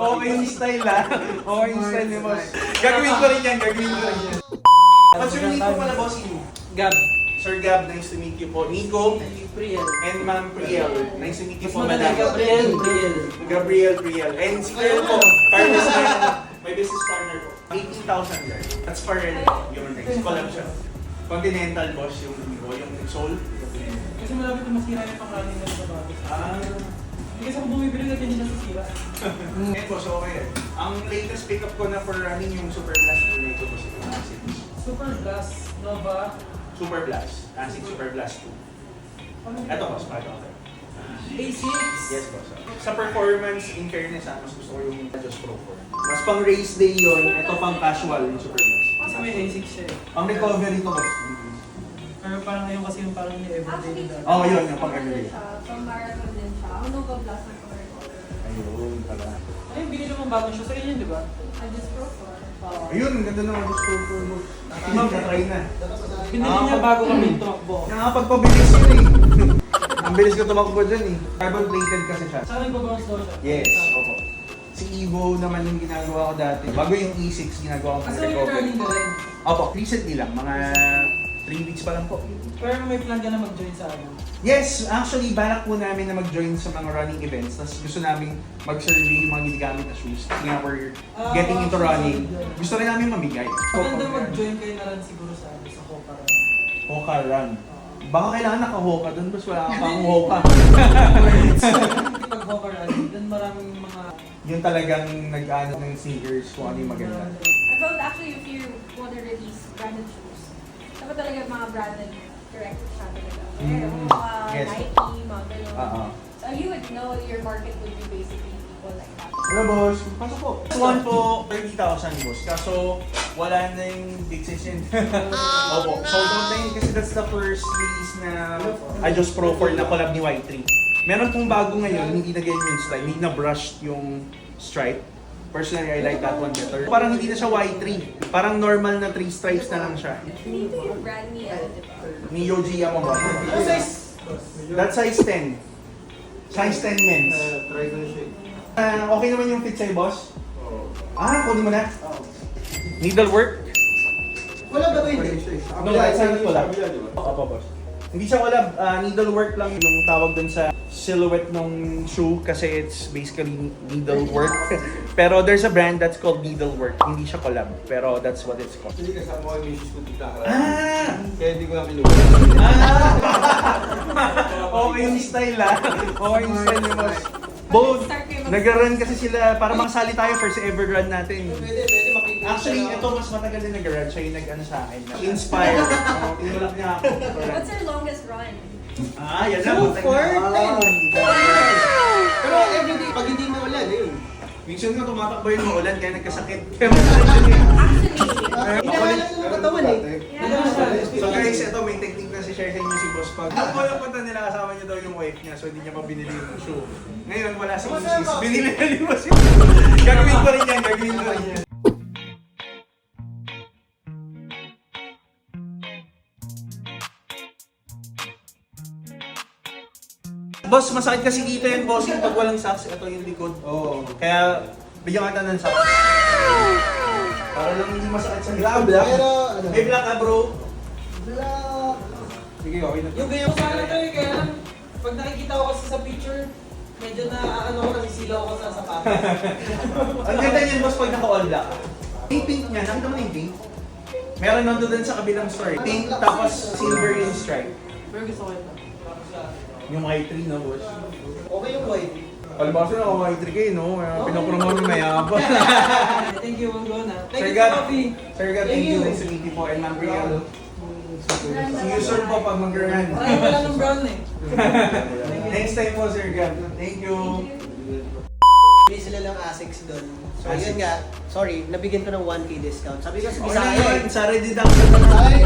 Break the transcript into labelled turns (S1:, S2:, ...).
S1: Okay yung style Okay yung style ni boss. Gagawin ko rin yan. What's your name po pala, boss?
S2: Gab.
S1: Sir Gab, nice to meet you po. Nico
S2: Priel.
S1: and Ma'am Priel. Nice to meet you
S2: Mas
S1: po,
S2: madali,
S1: madam. Gabriel Priel. And si Priel po, partners na, may business partner po. 18,000 guys. That's for your next collab siya. Continental boss yung soul.
S2: Kasi malapit na masira yung pang-running na sa bago. Hindi kasi ako bumibili na hindi nasisira.
S1: Eh boss, okay. Ang latest pickup ko na for running yung Super Blast Tornado po sa ASIC.
S2: Super Blast Nova.
S1: Super Blast. ASIC Super Blast 2. Ito boss, bago ako.
S2: A6.
S1: Yes boss. Sa performance, in fairness, mas gusto ko yung Just Pro 4. Mas pang race day yun, ito pang casual yung Super Blast.
S2: Kasi may A6 siya eh.
S1: Pang recovery to boss.
S2: Pero parang ngayon kasi yung parang ni everyday
S3: Actually,
S2: na.
S1: Oo, yun, yung pang-everyday.
S3: From marathon din siya. Ang Nova Blast na cover ko.
S1: Ayun pala.
S2: Ay, binili mo bagong shoes. Sa inyo, di ba?
S3: I just pro for.
S1: Ayun, ang ganda naman Just Pro 4 mo. Ma'am, na-try na.
S2: Binili niya bago kami tumakbo.
S1: Nakapagpabilis yun eh. Ang bilis ko tumakbo dyan eh. Carbon plated kasi siya.
S2: Saka nagbabounce daw siya.
S1: Yes, opo. Si Evo naman yung ginagawa ko dati. Bago yung E6, ginagawa ko
S2: Kasi
S1: pang
S2: yung
S1: recovery.
S2: running na rin.
S1: Opo, recently lang. Mga 3 weeks pa lang po.
S2: Pero may plan ka na mag-join sa ano.
S1: Yes, actually, balak po namin na mag-join sa mga running events. Tapos gusto namin mag-survey yung mga ginagamit na shoes. Kasi nga we're getting into running. Gusto rin namin mamigay.
S2: Maganda mag-join kayo na rin siguro sa ano, sa Hoka Run.
S1: Hoka Run. Baka kailangan naka-hoka doon, basta wala kang pang hoka.
S2: Pag Hoka Run, dun maraming mga...
S1: Yung talagang nag-ano ng sneakers kung ano yung maganda.
S3: I felt actually if you want to release branded shoes, dapat talaga mga branded correct siya talaga. Mga
S1: Yes.
S3: Nike, mga ganun.
S1: Oo.
S3: So you would know your market would be basically people like that.
S1: Hello boss, pasok po. One po, 30,000 boss. Kaso wala na yung big session. Opo, sold out na yun kasi that's the first release na Just Pro 4 na collab ni Y3. Meron pong bago ngayon, hindi na ganyan yung stripe, hindi na brushed yung stripe. Personally, I like that one better. Parang hindi na siya Y3. Parang normal na 3 stripes na lang siya.
S3: Dito yung brand ni ano, di ba?
S1: Ni Yoji Yamamoto.
S2: Ano size?
S1: That's size 10. Size 10 men's.
S4: Try ko na siya.
S1: Okay naman yung fit sa'yo, boss? Kunin mo na. Needlework?
S4: Wala ba ito?
S1: No, right side wala. Opo, boss. Hindi siya collab, needlework lang yung tawag dun sa silhouette ng shoe kasi it's basically needlework. Pero there's a brand that's called Needlework. Hindi siya collab, pero that's what it's called.
S4: Hindi kasama ko yung misis ko tita ka.
S1: Ah!
S4: Kaya hindi ko na pinuha.
S1: Okay yung style Okay yung style ni boss. Both, nag-run kasi sila para makasali tayo first ever run natin.
S4: Pwede makikita.
S1: Actually, ito mas matagal din nag-run. Siya yung nag-ano sa akin. Inspired. Tinulak niya ako.
S3: What's your longest run?
S1: Yan na.
S2: So far, 10.
S4: Pero everyday, pag hindi maulan, yun.
S1: Minsan nga tumatakbo yung maulan kaya nagkasakit.
S4: Hinahanap mo ng katawan eh.
S1: So guys, ito may technique na si share sa inyo si Boss Pag. Ako yung punta nila kasama niya daw yung wife niya so hindi niya pa binili yung shoe. Ngayon wala si Mrs. Binili na ni Boss yun. Gagawin ko rin yan. Boss, masakit kasi dito yan, boss. Yung pag walang socks, ito yung likod.
S4: Oo.
S1: Kaya, bigyan kita ng socks. Para lang hindi masakit sa likod.
S4: Pero, ano?
S1: May black ka, bro.
S4: Black. Sige, okay na.
S2: Yung ganyan ko sana to eh, kaya lang, pag nakikita ko kasi sa picture, medyo na ano ko, nasisilaw ako sa sapatos.
S1: Ang ganda niyan, boss, pag naka-all black. Yung pink niya, nakita mo na yung pink? Meron nandun din sa kabilang store. Pink, tapos silver yung stripe.
S2: Pero gusto ko ito.
S1: Yung Y3 na, boss.
S4: Okay yung white.
S1: Albaso na ako Y3 kayo, no? Pinapromote mo mayabang.
S2: Thank you, we'll go na.
S1: Sir
S2: Thank you
S1: God,
S2: sa coffee.
S1: Sir God, thank you. Nice to meet you po. And Ma'am Riel. See you soon po pag mag-run.
S2: Marami pala ng brown eh.
S1: Next time po, Sir God. Thank you.
S5: May sila lang ASICs doon. So yun nga, sorry, nabigyan ko ng 1K discount. Sabi ko sa
S1: Okay
S5: Bisaya
S1: na
S5: eh.
S1: yun. Sa Reddit ako.
S5: Ay,